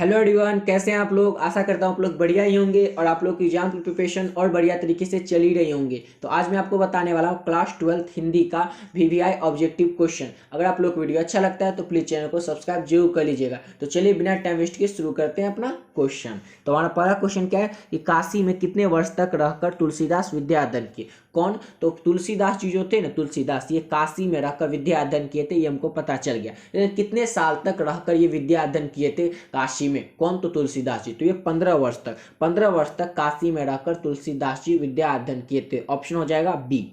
Hello everyone, कैसे हैं आप लोग। आशा करता हूँ आप लोग बढ़िया ही होंगे और आप लोग की एग्जाम की प्रिपरेशन और बढ़िया तरीके से चल ही रही होंगे। तो आज मैं आपको बताने वाला हूँ क्लास 12th हिंदी का वीवीआई ऑब्जेक्टिव क्वेश्चन। अगर आप लोग को वीडियो अच्छा लगता है तो प्लीज़ चैनल को सब्सक्राइब जरूर कर लीजिएगा। तो चलिए बिना टाइम वेस्ट किए शुरू करते हैं अपना क्वेश्चन। तो हमारा पहला क्वेश्चन क्या है कि काशी में कितने वर्ष तक रहकर तुलसीदास विद्या अध्ययन किए। कौन? तो तुलसीदास जी जो थे ना, तुलसीदास, ये काशी में रहकर विद्या अध्ययन किए थे, ये हमको पता चल गया। कितने साल तक रहकर ये विद्या अध्ययन किए थे काशी में? कौन? तो तुलसीदास जी। तो ये 15 वर्ष तक काशी में रहकर तुलसीदास जी विद्या अध्ययन किए थे। ऑप्शन हो जाएगा बी।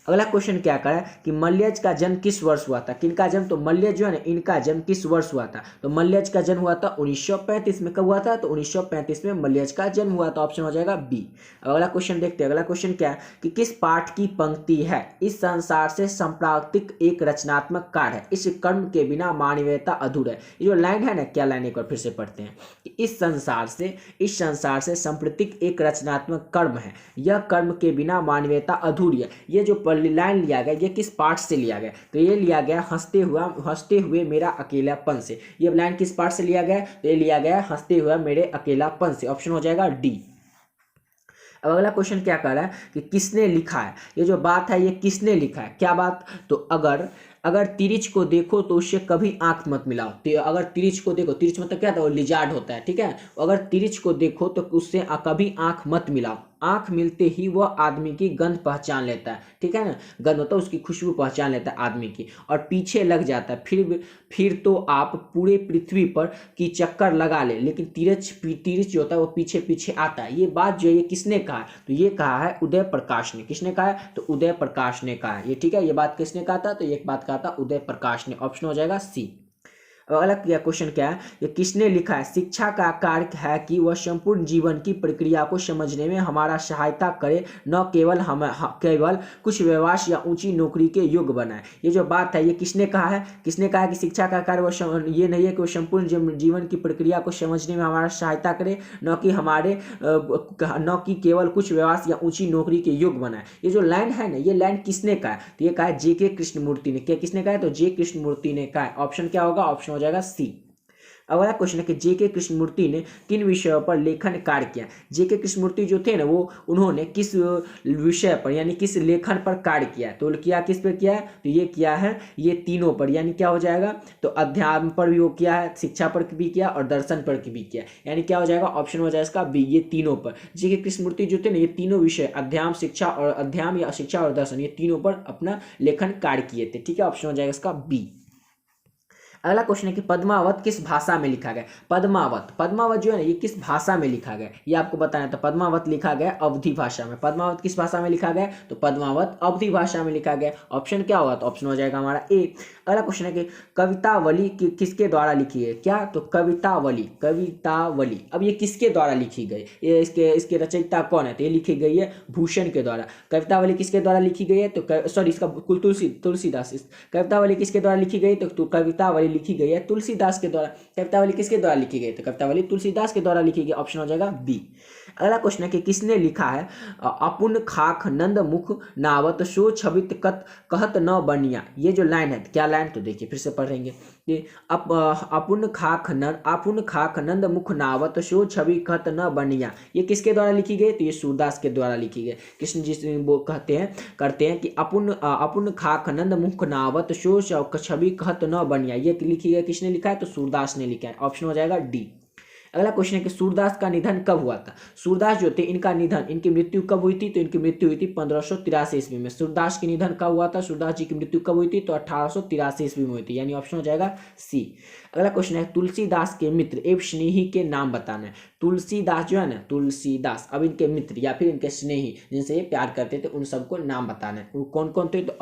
अगला क्वेश्चन क्या करा कि मल्यज का जन्म किस वर्ष हुआ था। किनका जन्म? तो मल्यज जो है ना, इनका जन्म किस वर्ष हुआ था? तो मल्यज का जन्म हुआ था 1935 में। कब हुआ था? तो 1935 में मल्यज का जन्म हुआ था। ऑप्शन हो जाएगा बी। अगला क्वेश्चन देखते हैं। अगला क्वेश्चन क्या है कि किस पाठ की पंक्ति है, इस संसार से संप्राप्तिक एक रचनात्मक कार्य है, इस कर्म के बिना मानवीयता अधूरा है। ये जो लाइन है ना, क्या लाइन, एक बार फिर से पढ़ते हैं कि इस संसार से संप्राप्तिक एक रचनात्मक कर्म है, यह कर्म के बिना मानवीयता अधूरी है। ये जो लाइन लिया गया, ये किस पार्ट से लिया गया? तो ये लिया गया हंसते हुए मेरा अकेलापन से। ये लाइन किस पार्ट से लिया गया? तो ये लिया गया हंसते हुए मेरे अकेलापन से। ऑप्शन हो जाएगा डी। अब अगला क्वेश्चन क्या कर रहा है कि किसने लिखा है। ये जो बात है, ये किसने लिखा है? क्या बात? तो अगर तिरिच को देखो तो उससे कभी आंख मत मिलाओ। तो अगर तिरिच को देखो, तिरिच मतलब क्या था? वो लिजार्ड होता है, ठीक है। अगर तिरिच को देखो तो उससे कभी आंख मत मिलाओ। आंख मिलते ही वह आदमी की गंध पहचान लेता है, ठीक है ना। गंध मतलब उसकी खुशबू पहचान लेता है आदमी की, और पीछे लग जाता है। फिर तो आप पूरे पृथ्वी पर की चक्कर लगा ले, लेकिन तिरछ जो होता है वो पीछे पीछे आता है। ये बात जो है, ये किसने कहा है? तो ये कहा है उदय प्रकाश ने। किसने कहा है? तो उदय प्रकाश ने कहा है ये, ठीक है। ये बात किसने कहा था? तो ये बात कहा था उदय प्रकाश ने। ऑप्शन हो जाएगा सी। अब अगला क्वेश्चन क्या है, ये किसने लिखा है? शिक्षा का कार्य है कि वह संपूर्ण जीवन की प्रक्रिया को समझने में हमारा सहायता करे, न केवल कुछ व्यवसाय या ऊंची नौकरी के योग्य बनाए। ये जो बात है, ये किसने कहा है? किसने कहा है कि शिक्षा का कार्य ये नहीं है कि वो संपूर्ण जीवन की प्रक्रिया को समझने में हमारा सहायता करे, न कि केवल कुछ व्यवसाय या ऊंची नौकरी के योग्य बनाए। ये जो लाइन है ना, ये लाइन किसने कहा है? तो ये कहा है जे के कृष्णमूर्ति ने। क्या किसने कहा है? तो जे कृष्णमूर्ति ने कहा है। ऑप्शन क्या होगा? ऑप्शन हो जाएगा सी। अगला क्वेश्चन है कि जे के कृष्णमूर्ति ने किन विषयों पर लेखन कार्य किया। जे के कृष्णमूर्ति जो थे ना, वो उन्होंने किस विषय पर यानी किस लेखन पर कार्य किया है? तो किया किस पर किया है? तो ये किया है ये तीनों पर, यानी क्या हो जाएगा? तो अध्यात्म पर भी वो किया है, शिक्षा पर भी किया और दर्शन पर भी किया, यानी क्या हो जाएगा? ऑप्शन हो जाएगा इसका बी, ये तीनों पर। जे के कृष्णमूर्ति जो थे ना, ये तीनों विषय अध्यात्म या शिक्षा और दर्शन, ये तीनों पर अपना लेखन कार्य किए थे, ठीक है। ऑप्शन हो जाएगा इसका बी। अगला क्वेश्चन है कि पद्मावत किस भाषा में लिखा गया। पद्मावत जो है ना, ये किस भाषा में लिखा गया, ये आपको बताना। तो पद्मावत लिखा गया अवधी भाषा में। पद्मावत किस भाषा में लिखा गया? तो पद्मावत अवधी भाषा में लिखा गया। ऑप्शन क्या होगा? तो ऑप्शन हो जाएगा हमारा ए। अगला क्वेश्चन है कि कवितावली किसके द्वारा लिखी है। क्या? तो कवितावली। अब ये किसके द्वारा लिखी गई? ये इसके रचयिता कौन है? तो ये लिखी गई है भूषण के द्वारा। कवितावली किसके द्वारा लिखी गई है? तो सॉरी, इसका कुल तुलसीदास। कवितावली किसके द्वारा लिखी गई? तो कवितावली लिखी गई है तुलसीदास के द्वारा। कवितावली किसके द्वारा लिखी गई? तो कवितावली तुलसीदास के द्वारा लिखी गई। ऑप्शन हो जाएगा बी। अगला क्वेश्चन है कि किसने लिखा है अपुन खाक नंद मुख नावत सो छबित कहत न बनिया। ये जो लाइन है, क्या लाइन? तो देखिए फिर से पढ़ेंगे कि अपुन खाक नंद मुख नावत सो छवि कहत न बनिया, ये किसके द्वारा लिखी गई? तो ये सूरदास के द्वारा लिखी गई। कृष्ण जी वो करते हैं कि अपुन खाक नंद मुख नावत सो छवि कहत न बनिया, ये लिखी गई। किसने लिखा है? तो सूरदास ने लिखा है। ऑप्शन हो जाएगा डी। अगला क्वेश्चन है कि सूरदास का निधन कब हुआ था। सूरदास जो थे, इनकी मृत्यु कब हुई थी? तो इनकी मृत्यु हुई थी 1583 ईस्वी में। सूरदास की निधन कब हुआ था? सूरदास जी की मृत्यु कब हुई थी? तो 1883 ईस्वी में हुई थी, यानी ऑप्शन हो जाएगा सी। अगला क्वेश्चन है तुलसीदास के मित्र एवं स्नेही के नाम बताना है। तुलसीदास जो है ना, तुलसीदास, अब इनके मित्र या फिर इनके स्नेही जिनसे ये प्यार करते थे, उन सबको नाम बताना है। वो कौन कौन थे? तो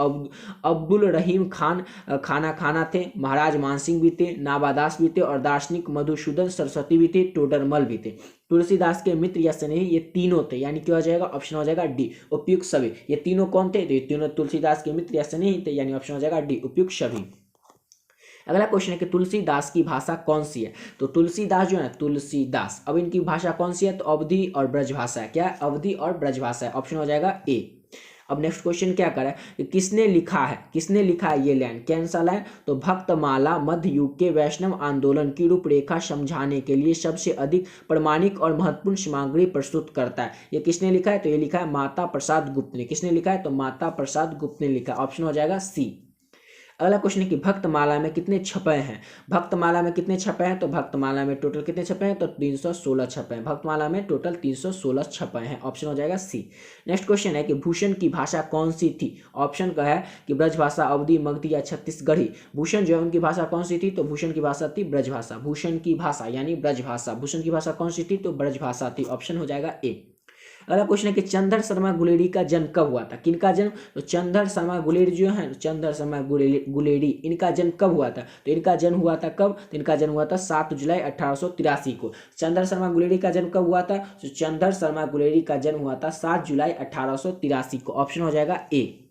अब्दुल रहीम खाना थे, महाराज मानसिंह भी थे, नाबादास भी थे, और दार्शनिक मधुसूदन सरस्वती भी थे, टोडरमल भी थे। तुलसीदास के मित्र या स्नेही ये तीनों थे, यानी क्या हो जाएगा? ऑप्शन हो जाएगा डी, उपयुक्त सभी। ये तीनों कौन थे? तो ये तीनों तुलसीदास के मित्र या स्नेही थे, यानी ऑप्शन हो जाएगा डी, उपयुक्त सभी। अगला क्वेश्चन है कि तुलसीदास की भाषा कौन सी है। तो तुलसीदास जो है ना, तुलसीदास, अब इनकी भाषा कौन सी है? तो अवधी और ब्रज भाषा है। क्या? अवधी और ब्रज भाषा है। ऑप्शन हो जाएगा ए। अब नेक्स्ट क्वेश्चन क्या करा है कि किसने लिखा है ये लाइन, कौन सा लाइन, तो भक्तमाला मध्य युग के वैष्णव आंदोलन की रूपरेखा समझाने के लिए सबसे अधिक प्रमाणिक और महत्वपूर्ण सामग्री प्रस्तुत करता है। ये किसने लिखा है, तो ये लिखा है माता प्रसाद गुप्त ने। किसने लिखा है, तो माता प्रसाद गुप्त ने लिखा। ऑप्शन हो जाएगा सी। अगला क्वेश्चन है कि भक्तमाला में कितने छपे हैं, भक्तमाला में कितने छपे हैं, तो भक्तमाला में टोटल कितने छपे हैं, तो 316 छपे हैं। भक्तमाला में टोटल 316 छपे हैं। ऑप्शन हो जाएगा सी। नेक्स्ट क्वेश्चन है कि भूषण की भाषा कौन सी थी। ऑप्शन का है कि ब्रजभाषा, अवधी, मगधी या छत्तीसगढ़ी। भूषण जो है उनकी भाषा कौन सी थी, तो भूषण की भाषा थी ब्रजभाषा। भूषण की भाषा यानी ब्रजभाषा। भूषण की भाषा कौन सी थी, तो ब्रजभाषा थी। ऑप्शन हो जाएगा ए। अगला क्वेश्चन है कि चंद्र शर्मा गुलेरी का जन्म कब हुआ था, किनका जन्म, तो चंद्र शर्मा गुलेरी जो है, चंद्र शर्मा गुलेरी, इनका जन्म कब हुआ था, तो इनका जन्म हुआ था कब, तो इनका जन्म हुआ था 7 जुलाई 1883 को। चंद्र शर्मा गुलेरी का जन्म कब हुआ था, तो चंद्र शर्मा गुलेरी का जन्म हुआ था 7 जुलाई 1883 को। ऑप्शन हो जाएगा ए।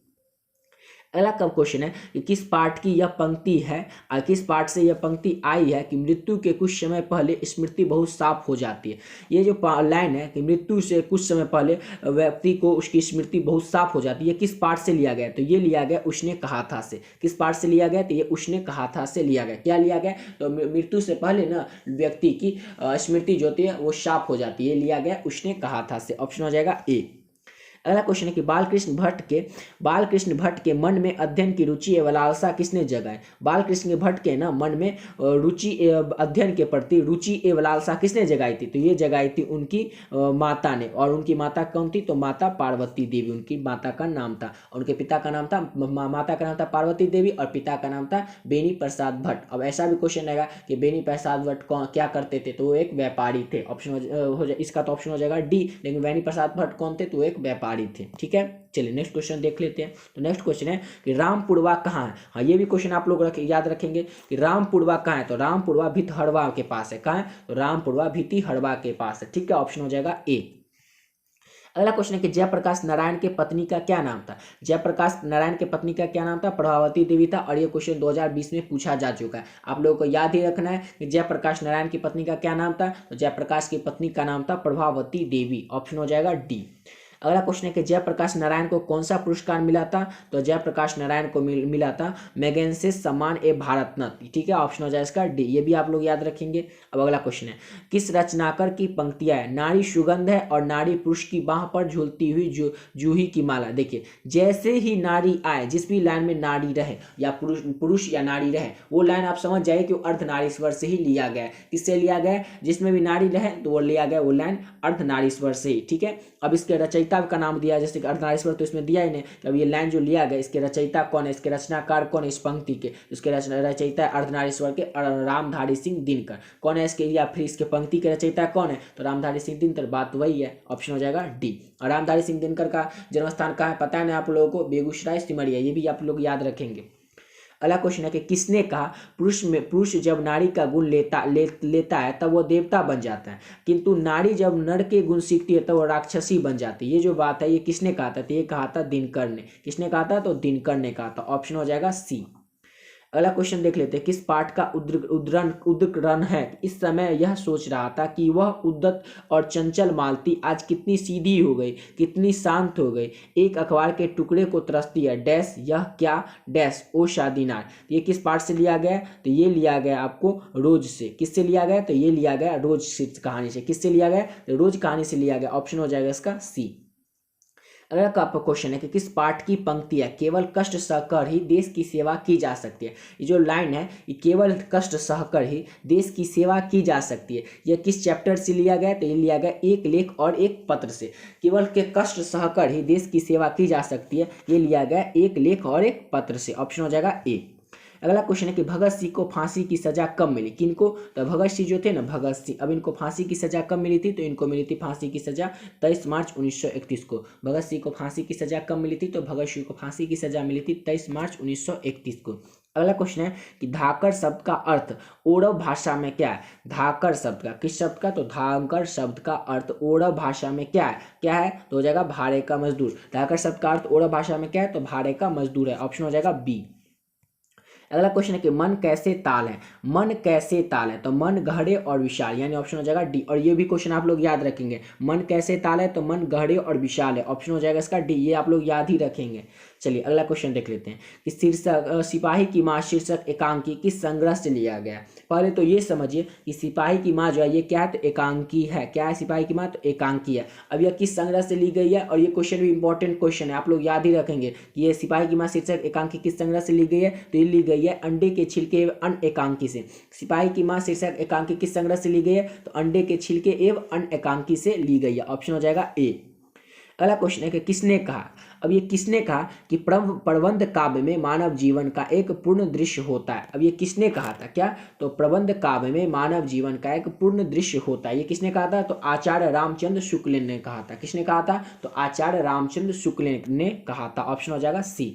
अगला कब क्वेश्चन है कि किस पाठ की यह पंक्ति है और किस पाठ से यह पंक्ति आई है कि मृत्यु के कुछ समय पहले स्मृति बहुत साफ हो जाती है। ये जो लाइन है कि मृत्यु से कुछ समय पहले व्यक्ति को उसकी स्मृति बहुत साफ हो जाती है, किस पाठ से लिया गया, तो ये लिया गया उसने कहा था से। किस पाठ से लिया गया, तो ये उसने कहा था से लिया गया। क्या लिया गया, तो मृत्यु से पहले ना व्यक्ति की स्मृति जो होती है वो साफ हो जाती है, ये लिया गया उसने कहा था से। ऑप्शन हो जाएगा ए। अगला क्वेश्चन है कि बालकृष्ण भट्ट के मन में अध्ययन की रुचि एवं लालसा किसने जगाई। बालकृष्ण भट्ट के ना मन में रुचि अध्ययन के प्रति रुचि एवं लालसा किसने जगाई थी, तो ये जगाई थी उनकी माता ने। और उनकी माता कौन थी, तो माता पार्वती देवी उनकी माता का नाम था। उनके पिता का नाम था, माता का नाम था पार्वती देवी और पिता का नाम था बेनी प्रसाद भट्ट। अब ऐसा भी क्वेश्चन रहेगा कि बेनी प्रसाद भट्ट क्या करते थे, तो वो एक व्यापारी थे। ऑप्शन हो जाए इसका, तो ऑप्शन हो जाएगा डी। लेकिन बेनी प्रसाद भट्ट कौन थे, तो एक व्यापारी थे। ठीक है, चलिए नेक्स्ट क्वेश्चन देख लेते हैं। तो नेक्स्ट क्वेश्चन है कि रामपुरवा कहाँ है। हाँ, ये भी क्वेश्चन आप लोग याद रखेंगे कि रामपुरवा कहाँ है, तो रामपुरवा भितहरवा के पास है। कहाँ है, तो रामपुरवा भितहरवा के पास है। ठीक है, ऑप्शन हो जाएगा ए। अगला क्वेश्चन है कि जयप्रकाश नारायण के पत्नी का क्या नाम था। जयप्रकाश नारायण के पत्नी का क्या नाम था, प्रभावती देवी था। और ये क्वेश्चन 2020 में पूछा जा चुका है। आप लोगों को याद ही रखना है कि जयप्रकाश नारायण की पत्नी का क्या नाम था, तो जयप्रकाश की पत्नी का नाम था प्रभावती देवी। ऑप्शन हो जाएगा डी। अगला क्वेश्चन है कि जयप्रकाश नारायण को कौन सा पुरस्कार मिला था, तो जयप्रकाश नारायण को मिला था मैगसेसे सम्मान ए भारत रत्न। ठीक है, ऑप्शन हो जाए इसका डी। ये भी आप लोग याद रखेंगे। अब अगला क्वेश्चन है किस रचनाकर की पंक्तियां है, नारी सुगंध है और नारी पुरुष की बाह पर झूलती हुई जूही की माला। देखिए, जैसे ही नारी आए, जिस भी लाइन में नारी रहे या पुरुष या नारी रहे, वो लाइन आप समझ जाइए कि अर्धनारीश्वर से ही लिया गया है। किससे लिया गया है, जिसमें भी नारी रहे तो वो लिया गया वो लाइन अर्धनारीश्वर से ही। ठीक है, अब इसके रचयिता का नाम दिया, जैसे कि अर्धनारीश्वर तो इसमें दिया ही नहीं। अब ये लाइन जो लिया गया, इसके रचयिता कौन है, इसके रचनाकार कौन है इस पंक्ति के, इसके रचयिता अर्धनारीश्वर के रामधारी सिंह दिनकर। कौन है इसके, या फिर इसके पंक्ति के रचयिता कौन है, तो रामधारी सिंह दिनकर। बात वही है, ऑप्शन हो जाएगा डी। और रामधारी सिंह दिनकर का जन्मस्थान कहाँ है, पता है ना आप लोगों को, बेगूसराय सिमरिया। ये भी आप लोग याद रखेंगे। अगला क्वेश्चन है कि किसने कहा पुरुष जब नारी का गुण लेता है तब वो देवता बन जाता है, किंतु नारी जब नर के गुण सीखती है तब वो राक्षसी बन जाती है। ये जो बात है ये किसने कहा था, तो ये कहा था दिनकर ने। किसने कहा था, तो दिनकर ने कहा था। ऑप्शन हो जाएगा सी। अगला क्वेश्चन देख लेते हैं किस पाठ का उद्ग्रहण है। इस समय यह सोच रहा था कि वह उद्दत और चंचल मालती आज कितनी सीधी हो गई, कितनी शांत हो गई, एक अखबार के टुकड़े को तरसती है डैश, यह क्या डैश ओ शादीनार। ये किस पाठ से लिया गया, तो ये लिया गया आपको रोज से। किससे लिया गया, तो ये लिया गया रोज कहानी से। किससे लिया गया, तो रोज कहानी से लिया गया। ऑप्शन हो जाएगा इसका सी। अगला आपका क्वेश्चन है कि किस पाठ की पंक्ति है केवल कष्ट सहकर ही देश की सेवा की जा सकती है। ये जो लाइन है ये केवल कष्ट सहकर ही देश की सेवा की जा सकती है, यह किस चैप्टर से लिया गया, तो ये लिया गया एक लेख और एक पत्र से। केवल के कष्ट सहकर ही देश की सेवा की जा सकती है, ये लिया गया एक लेख और एक पत्र से। ऑप्शन हो जाएगा ए। अगला क्वेश्चन है कि भगत सिंह को फांसी की सजा कब मिली, किनको, तो भगत सिंह जो थे ना भगत सिंह, अब इनको फांसी की सजा कब मिली थी, तो इनको मिली थी फांसी की सजा 23 मार्च 1931 को। भगत सिंह को फांसी की सजा कब मिली थी, तो भगत सिंह को फांसी की सजा मिली थी 23 मार्च 1931 को। अगला क्वेश्चन है कि धाकर शब्द का अर्थ ओड़व भाषा में क्या है। धाकर शब्द का, किस शब्द का, तो धाकर शब्द का अर्थ ओड़व भाषा में क्या है, तो हो जाएगा भाड़े का मजदूर। धाकर शब्द का अर्थ ओड़व भाषा में क्या है, तो भाड़े का मजदूर है। ऑप्शन हो जाएगा बी। अगला क्वेश्चन है कि मन कैसे ताल है। मन कैसे ताल है, तो मन गहरे और विशाल, यानी ऑप्शन हो जाएगा डी। और ये भी क्वेश्चन आप लोग याद रखेंगे, मन कैसे ताल है तो मन गहरे और विशाल है, ऑप्शन हो जाएगा इसका डी। ये आप लोग याद ही रखेंगे। चलिए अगला क्वेश्चन देख लेते हैं कि शीर्षक सिपाही की माँ शीर्षक एकांकी किस संग्रह से लिया गया। पहले तो ये समझिए कि सिपाही की माँ जो है ये क्या है, तो एकांकी है। क्या है सिपाही की माँ, तो एकांकी है। अब यह किस संग्रह से ली गई है, और ये क्वेश्चन भी इंपॉर्टेंट क्वेश्चन है, आप लोग याद ही रखेंगे कि ये सिपाही की माँ शीर्षक एकांकी किस संग्रह से ली गई है, तो ये ली गई है अंडे के छिलके एवं अन्न एकांकी से। सिपाही की माँ शीर्षक एकांकी किस संग्रह से ली गई है, तो अंडे के छिलके एवं अन्न एकांकी से ली गई है, ऑप्शन हो जाएगा ए। अगला क्वेश्चन है कि किसने कहा। अब ये किसने कहा कि प्रबंध काव्य में मानव जीवन का एक पूर्ण दृश्य होता है। अब ये किसने कहा था, क्या, तो प्रबंध काव्य में मानव जीवन का एक पूर्ण दृश्य होता है, ये किसने कहा था, तो आचार्य रामचंद्र शुक्ल ने कहा था। किसने कहा था, तो आचार्य रामचंद्र शुक्ल ने कहा था, ऑप्शन हो जाएगा सी।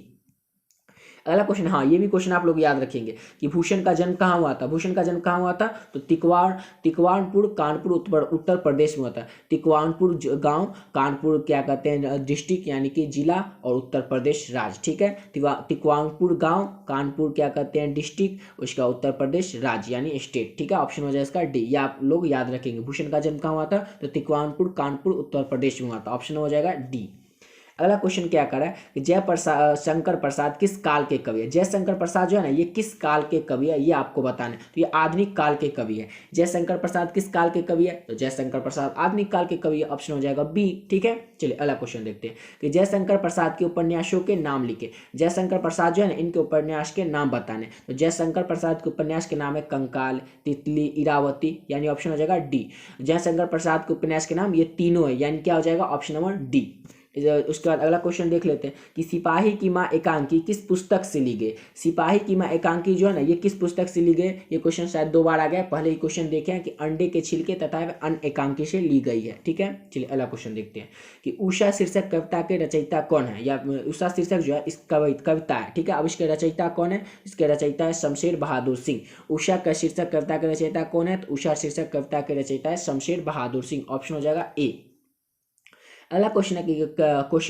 अगला क्वेश्चन, हाँ ये भी क्वेश्चन आप लोग याद रखेंगे कि भूषण का जन्म कहाँ हुआ था। भूषण का जन्म कहाँ हुआ था, तो तिकवानपुर कानपुर उत्तर प्रदेश में हुआ था। तिकवानपुर गांव, कानपुर क्या कहते हैं डिस्ट्रिक्ट यानी कि जिला, और उत्तर प्रदेश राज्य। ठीक है, तिकवानपुर गांव, कानपुर क्या कहते हैं डिस्ट्रिक्ट, उसका उत्तर प्रदेश राज्य यानी स्टेट। ठीक है, ऑप्शन हो जाएगा इसका डी। ये आप लोग याद रखेंगे, भूषण का जन्म कहाँ हुआ था, तो तिकवानपुर कानपुर उत्तर प्रदेश में हुआ था, ऑप्शन हो जाएगा डी। अगला क्वेश्चन क्या कर रहा है कि जयशंकर प्रसाद किस काल के कवि है। जयशंकर प्रसाद जो है ना ये किस काल के कवि है, ये आपको बताना है। तो ये आधुनिक काल के कवि है। जयशंकर प्रसाद किस काल के कवि है, तो जयशंकर प्रसाद आधुनिक काल के कवि है, ऑप्शन हो जाएगा बी। ठीक है, चलिए अगला क्वेश्चन देखते हैं कि जयशंकर प्रसाद के उपन्यासों के नाम लिखे। जयशंकर प्रसाद जो है ना इनके उपन्यास के नाम बताने। तो जयशंकर प्रसाद के उपन्यास के नाम है कंकाल, तितली, इरावती, यानी ऑप्शन हो जाएगा डी। जयशंकर प्रसाद के उपन्यास के नाम ये तीनों है, यानी क्या हो जाएगा, ऑप्शन नंबर डी। उसके बाद अगला क्वेश्चन देख लेते हैं कि सिपाही की माँ एकांकी किस पुस्तक से ली गई। सिपाही की माँ एकांकी जो है ना ये किस पुस्तक से ली गई। ये क्वेश्चन शायद 2 बार आ गया, पहले ही क्वेश्चन देखे हैं कि अंडे के छिलके तथा अन्न एकांकी से ली गई है। ठीक है, चलिए अगला क्वेश्चन देखते हैं कि उषा शीर्षक कविता के रचयिता कौन है, या उषा शीर्षक जो है इस कविता है। ठीक है, अब इसके रचयिता कौन है, इसके रचयिता है शमशेर बहादुर सिंह। उषा का शीर्षक कविता के रचयिता कौन है, तो उषा शीर्षक कविता के रचयिता है शमशेर बहादुर सिंह, ऑप्शन हो जाएगा ए। अगला क्वेश्चन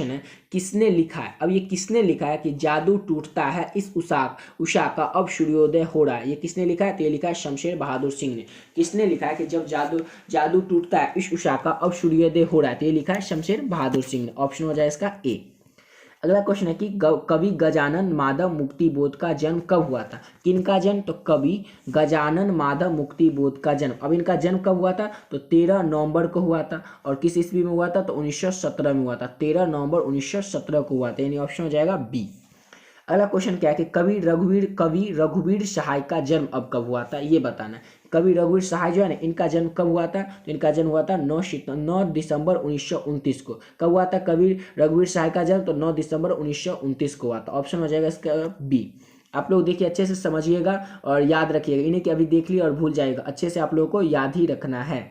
है किसने लिखा है। अब ये किसने लिखा है कि जादू टूटता है इस उषा का अब सूर्योदय हो रहा है। ये किसने लिखा है, तो ये लिखा है शमशेर बहादुर सिंह ने। किसने लिखा है कि जब जादू टूटता है इस उषा का अब सूर्योदय हो रहा है, तो ये लिखा है शमशेर बहादुर सिंह ने, ऑप्शन हो जाए इसका ए। अगला क्वेश्चन है कि कवि गजानन माधव मुक्तिबोध का जन्म कब हुआ था। किनका जन्म, तो कवि गजानन माधव मुक्तिबोध का जन्म। अब इनका जन्म कब हुआ था, तो 13 नवंबर को हुआ था। और किस ईस्वी में हुआ था, तो 1917 में हुआ था। 13 नवंबर 1917 को हुआ था, यानी ऑप्शन हो जाएगा बी। अगला क्वेश्चन क्या है कि कवि रघुवीर सहाय का जन्म अब कब हुआ था, ये बताना है। कवि रघुवीर सहाय जो है ना इनका जन्म कब हुआ था, तो इनका जन्म हुआ था 9 दिसंबर 1929 को। कब हुआ था कवि रघुवीर सहाय का जन्म, तो 9 दिसंबर 1929 को हुआ था, ऑप्शन हो जाएगा इसका बी। आप लोग देखिए अच्छे से समझिएगा और याद रखिएगा, इन्हें कि अभी देख लिया और भूल जाएगा, अच्छे से आप लोगों को याद ही रखना है।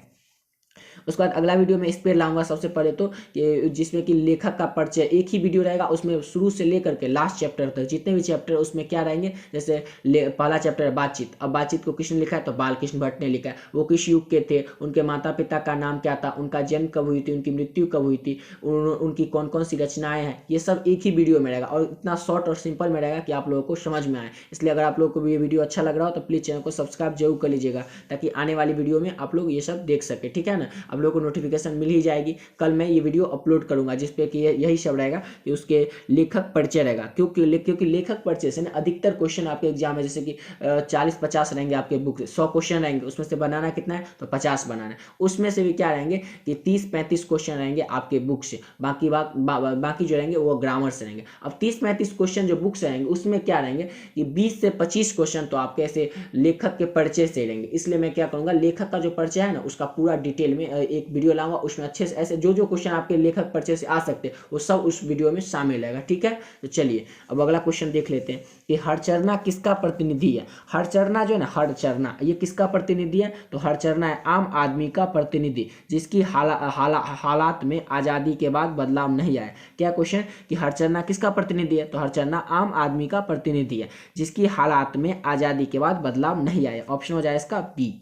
उसके बाद अगला वीडियो में इस पर लाऊंगा सबसे पहले तो जिसमें कि लेखक का परिचय, एक ही वीडियो रहेगा, उसमें शुरू से लेकर के लास्ट चैप्टर तक जितने भी चैप्टर उसमें क्या रहेंगे। जैसे पहला चैप्टर है बातचीत। अब बातचीत को किसने लिखा है, तो बालकृष्ण भट्ट ने लिखा है। वो किस युग के थे, उनके माता पिता का नाम क्या था, उनका जन्म कब हुई थी, उनकी मृत्यु कब हुई थी, उनकी कौन कौन सी रचनाएं हैं, ये सब एक ही वीडियो में रहेगा और इतना शॉर्ट और सिंपल में रहेगा कि आप लोगों को समझ में आए। इसलिए अगर आप लोगों को ये वीडियो अच्छा लग रहा हो तो प्लीज़ चैनल को सब्सक्राइब जरूर कर लीजिएगा, ताकि आने वाली वीडियो में आप लोग ये सब देख सके। ठीक है ना, आप लोगों को नोटिफिकेशन मिल ही जाएगी। कल मैं ये वीडियो अपलोड करूंगा जिसपे कि यही सब रहेगा कि उसके लेखक परिचय रहेगा, क्योंकि लेखक परिचय से ना अधिकतर क्वेश्चन आपके एग्जाम में जैसे कि 40-50 रहेंगे आपके बुक से, 100 क्वेश्चन रहेंगे, उसमें से बनाना कितना है, तो 50 बनाना है। उसमें से भी क्या रहेंगे कि 30-35 क्वेश्चन रहेंगे आपके बुक से, बाकी जो रहेंगे वो ग्रामर से रहेंगे। अब 30-35 क्वेश्चन जो बुक से रहेंगे उसमें क्या रहेंगे कि 20 से 25 क्वेश्चन तो आपके ऐसे लेखक के परिचय से रहेंगे। इसलिए मैं क्या करूँगा, लेखक का जो परिचय है ना उसका पूरा डिटेल में एक वीडियो लाऊंगा, उसमें अच्छे से ऐसे जो क्वेश्चन आपके लेखक परिचय से आ सकते हैं वो सब उस वीडियो में शामिल रहेगा। ठीक है, तो चलिए अब अगला क्वेश्चन देख लेते हैं कि हरचरना किसका प्रतिनिधि है। हरचरना जो है ना, हरचरना ये किसका प्रतिनिधि है, तो हरचरना है आम आदमी का प्रतिनिधि जिसकी हालात में आज़ादी के बाद बदलाव नहीं आया। क्या क्वेश्चन कि हरचरना किसका प्रतिनिधि है, तो हरचरना आम आदमी का प्रतिनिधि है जिसकी हालात में आज़ादी के बाद बदलाव नहीं आया, ऑप्शन हो जाए इसका बी।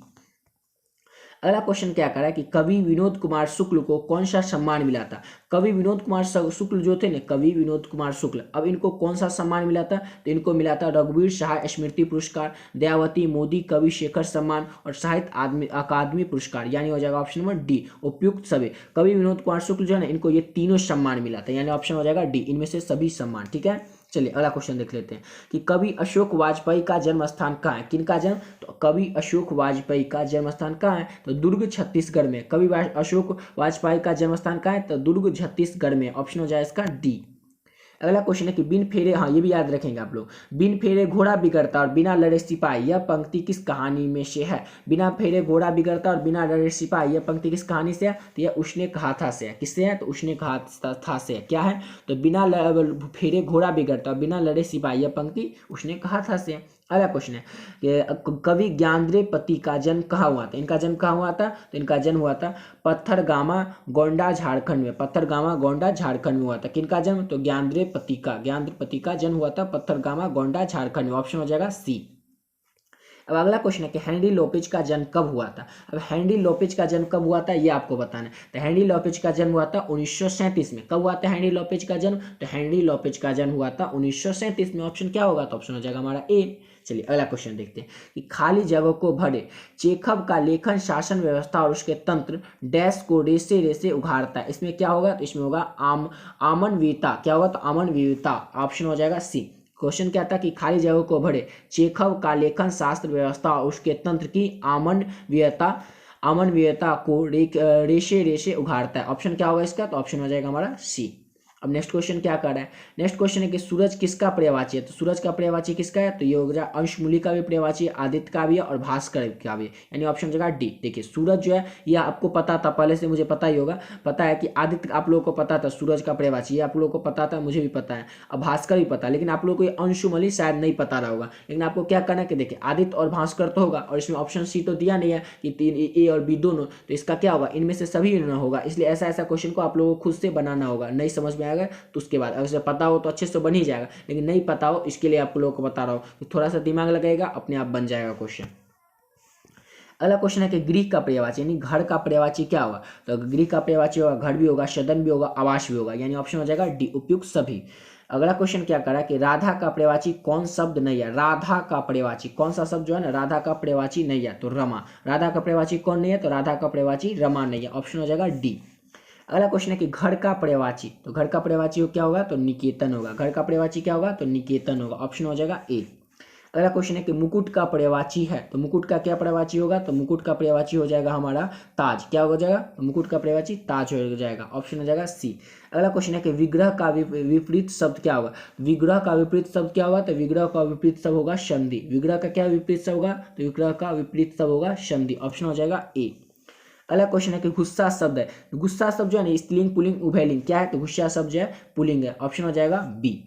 अगला क्वेश्चन क्या कर रहा है कि कवि विनोद कुमार शुक्ल को कौन सा सम्मान मिला था। कवि विनोद कुमार शुक्ल जो थे ना, कवि विनोद कुमार शुक्ल, अब इनको कौन सा सम्मान मिला था, तो इनको मिला था रघुवीर सहाय स्मृति पुरस्कार, दयावती मोदी कवि शेखर सम्मान और साहित्य अकादमी पुरस्कार, यानी हो जाएगा ऑप्शन नंबर डी उपयुक्त सभी। कवि विनोद कुमार शुक्ल जो है ना, इनको ये तीनों सम्मान मिला था, यानी ऑप्शन हो जाएगा डी, इनमें से सभी सम्मान। ठीक है, चलिए अगला क्वेश्चन देख लेते हैं कि कवि अशोक वाजपेयी का जन्म स्थान कहाँ है। किनका जन्म, तो कवि अशोक वाजपेयी का जन्म स्थान कहाँ है, तो दुर्ग छत्तीसगढ़ में। कवि अशोक वाजपेयी का जन्म स्थान कहाँ है, तो दुर्ग छत्तीसगढ़ में, ऑप्शन हो जाए इसका डी। अगला क्वेश्चन है कि बिन फेरे, हाँ ये भी याद रखेंगे आप लोग, बिन फेरे घोड़ा बिगड़ता और बिना लड़े सिपाही, यह पंक्ति किस कहानी में से है। बिना फेरे घोड़ा बिगड़ता और बिना लड़े सिपाही, यह पंक्ति किस कहानी से है, तो यह उसने कहा था से है। किससे है, तो उसने कहा था से है। क्या है, तो बिना फेरे घोड़ा बिगड़ता और बिना लड़े सिपाही, यह पंक्ति उसने कहा था से है। अगला क्वेश्चन है कि कवि ज्ञानदेव पति का जन्म कहाँ हुआ था। इनका जन्म कहाँ हुआ था, तो इनका जन्म हुआ था पत्थरगामा गोंडा झारखंड में। पत्थरगामा गोंडा झारखंड में हुआ था। किनका जन्म, तो ज्ञानदेव पति का जन्म हुआ था पत्थरगामा गोंडा झारखंड में, ऑप्शन हो जाएगा सी। अब अगला क्वेश्चन है कि हेनरी लोपेज का जन्म कब हुआ था। अब हेनरी लोपेज का जन्म कब हुआ था, ये आपको बताना है। तो हेनरी लोपेज का जन्म हुआ था 1937 में। कब हुआ था हेनरी लोपेज का जन्म, तो हेनरी लोपेज का जन्म हुआ था 1937 में, ऑप्शन क्या होगा, तो ऑप्शन हो जाएगा हमारा ए। चलिए अगला क्वेश्चन देखते हैं कि खाली जगह को भरे। चेखव का लेखन शासन व्यवस्था और उसके तंत्र डैश को रेसे रेसे उघाड़ता है। इसमें क्या होगा, तो इसमें होगा आमनवीयता। क्या होगा, तो आमनवीयता, ऑप्शन हो जाएगा सी। क्वेश्चन क्या था कि खाली जगह को भरे। चेखव का लेखन शास्त्र व्यवस्था और उसके तंत्र की आमनवीयता को रेशे रेशे उघाड़ता है। ऑप्शन क्या होगा इसका, तो ऑप्शन हो जाएगा हमारा सी। अब नेक्स्ट क्वेश्चन क्या कर रहा है, नेक्स्ट क्वेश्चन है कि सूरज किसका पर्यायवाची है। तो सूरज का पर्यायवाची किसका है, तो ये हो जाएगा अंशमूली का भी पर्यायवाची, आदित्य का भी है और भास्कर का भी, यानी ऑप्शन हो जाएगा डी। देखिए सूरज जो है ये आपको पता था, पहले से मुझे पता ही होगा, पता है कि आदित्य आप लोगों को पता था सूरज का पर्यायवाची, ये आप लोगों को पता था, मुझे भी पता है, अब भास्कर भी पता है, लेकिन आप लोगों को ये अंशुमली शायद नहीं पता रहा होगा। लेकिन आपको क्या करना है कि देखिए आदित्य और भास्कर तो होगा, और इसमें ऑप्शन सी तो दिया नहीं है कि तीन ए और बी दोनों, तो इसका क्या होगा, इनमें से सभी न होगा। इसलिए ऐसा ऐसा क्वेश्चन को आप लोगों को खुद से बनाना होगा। नहीं समझ में आएगा तो उसके बाद, अगर पता हो तो अच्छे से बन ही जाएगा, लेकिन नहीं पता हो इसके लिए आप लोगों को बता रहा हूँ कि थोड़ा सा दिमाग लगाएगा, अपने आप बन जाएगा क्वेश्चन। अगला क्वेश्चन है कि गृह का पर्यायवाची यानी घर का पर्यायवाची क्या होगा। तो गृह का पर्यायवाची होगा घर भी होगा, सदन भी होगा, आवास भी होगा, यानी ऑप्शन हो जाएगा डी उपयुक्त सभी। अगला क्वेश्चन क्या करा कि राधा का पर्यायवाची कौन शब्द नहीं है। राधा का पर्यायवाची कौन सा शब्द जो है ना, राधा का पर्यायवाची नहीं है, तो रमा। राधा का पर्यायवाची कौन नहीं है, तो राधा का पर्यायवाची रमा नहीं है, ऑप्शन हो जाएगा डी। अगला क्वेश्चन है कि घर का पर्यायवाची, तो घर का पर्यायवाची क्या होगा, तो निकेतन होगा। घर का पर्यायवाची क्या होगा, तो निकेतन होगा, ऑप्शन हो जाएगा ए। अगला क्वेश्चन है कि मुकुट का पर्यायवाची है, तो मुकुट का क्या पर्यायवाची होगा, तो मुकुट का पर्यायवाची हो जाएगा हमारा ताज। क्या हो जाएगा, तो मुकुट का पर्यायवाची ताज हो जाएगा, ऑप्शन हो जाएगा सी। अगला क्वेश्चन है कि विग्रह का विपरीत शब्द क्या होगा। विग्रह का विपरीत शब्द क्या होगा, तो विग्रह का विपरीत शब्द होगा संधि। विग्रह का क्या विपरीत शब्द होगा, तो विग्रह का विपरीत शब्द होगा संधि, ऑप्शन हो जाएगा ए। अगला क्वेश्चन है कि गुस्सा शब्द है। गुस्सा शब्द जो है ना स्त्रीलिंग पुल्लिंग उभयलिंग क्या है, तो गुस्सा शब्द जो है पुल्लिंग है, ऑप्शन हो जाएगा बी।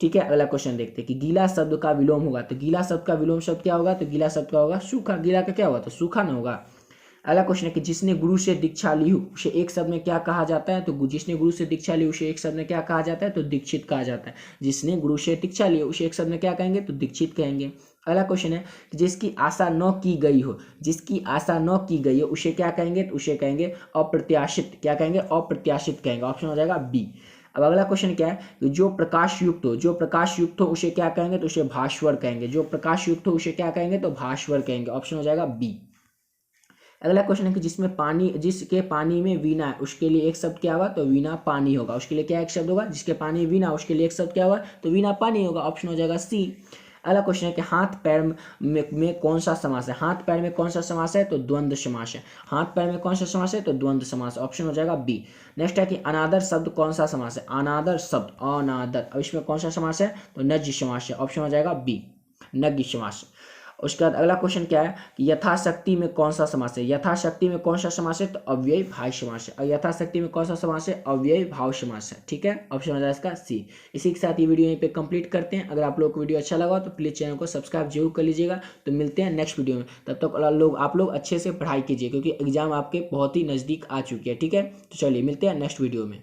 ठीक है, अगला क्वेश्चन देखते हैं कि गीला शब्द का विलोम होगा। तो गीला शब्द का विलोम शब्द क्या होगा, तो गीला शब्द का होगा सूखा। गीला का क्या होगा, तो सूखा ना होगा। अगला क्वेश्चन है कि जिसने गुरु से दीक्षा ली हो उसे एक शब्द में क्या कहा जाता है, तो जिसने गुरु से दीक्षा ली उसे एक शब्द में क्या कहा जाता है, तो दीक्षित कहा जाता है। जिसने गुरु से दीक्षा ली उसे एक शब्द में क्या कहेंगे, तो दीक्षित कहेंगे। अगला क्वेश्चन है जिसकी आशा न की गई हो, जिसकी आशा न की गई हो उसे क्या कहेंगे, तो उसे कहेंगे अप्रत्याशित। क्या कहेंगे, अप्रत्याशित कहेंगे, ऑप्शन हो जाएगा बी। अब अगला क्वेश्चन क्या है कि जो प्रकाश युक्त हो, जो प्रकाश युक्त हो उसे क्या कहेंगे, तो उसे भास्वर कहेंगे। जो प्रकाश युक्त हो उसे क्या कहेंगे, तो भास्वर कहेंगे, ऑप्शन हो जाएगा बी। अगला क्वेश्चन है कि जिसमें पानी, जिसके पानी में वीणा है उसके लिए एक शब्द क्या होगा, तो वीणा पानी होगा। उसके लिए क्या एक शब्द होगा, जिसके पानी वीणा उसके लिए एक शब्द क्या होगा, तो वीणा पानी होगा, ऑप्शन हो जाएगा सी। अगला क्वेश्चन है कि हाथ पैर में कौन सा समास है। हाथ पैर में कौन सा समास है, तो द्वंद्व समास है। हाथ पैर में कौन सा समास है, तो द्वंद्व समास, ऑप्शन हो जाएगा बी। नेक्स्ट है कि अनादर शब्द कौन सा समास है। अनादर शब्द, अनादर, अब इसमें कौन सा समास है, तो नज्य समास है, ऑप्शन हो जाएगा बी, नज्य समास। उसके बाद अगला क्वेश्चन क्या है कि यथाशक्ति में कौन सा समास है। यथाशक्ति में कौन सा समास है, तो अव्ययी भाव समास है। और यथाशक्ति में कौन सा समास है, अव्ययी भाव समास है। ठीक है, ऑप्शन हो जाएगा इसका सी। इसी के साथ ये वीडियो यहीं पे कंप्लीट करते हैं। अगर आप लोग को वीडियो अच्छा लगा तो प्लीज़ चैनल को सब्सक्राइब जरूर कर लीजिएगा। तो मिलते हैं नेक्स्ट वीडियो में, तब तक आप लोग अच्छे से पढ़ाई कीजिए क्योंकि एग्जाम आपके बहुत ही नज़दीक आ चुकी है। ठीक है, तो चलिए मिलते हैं नेक्स्ट वीडियो में।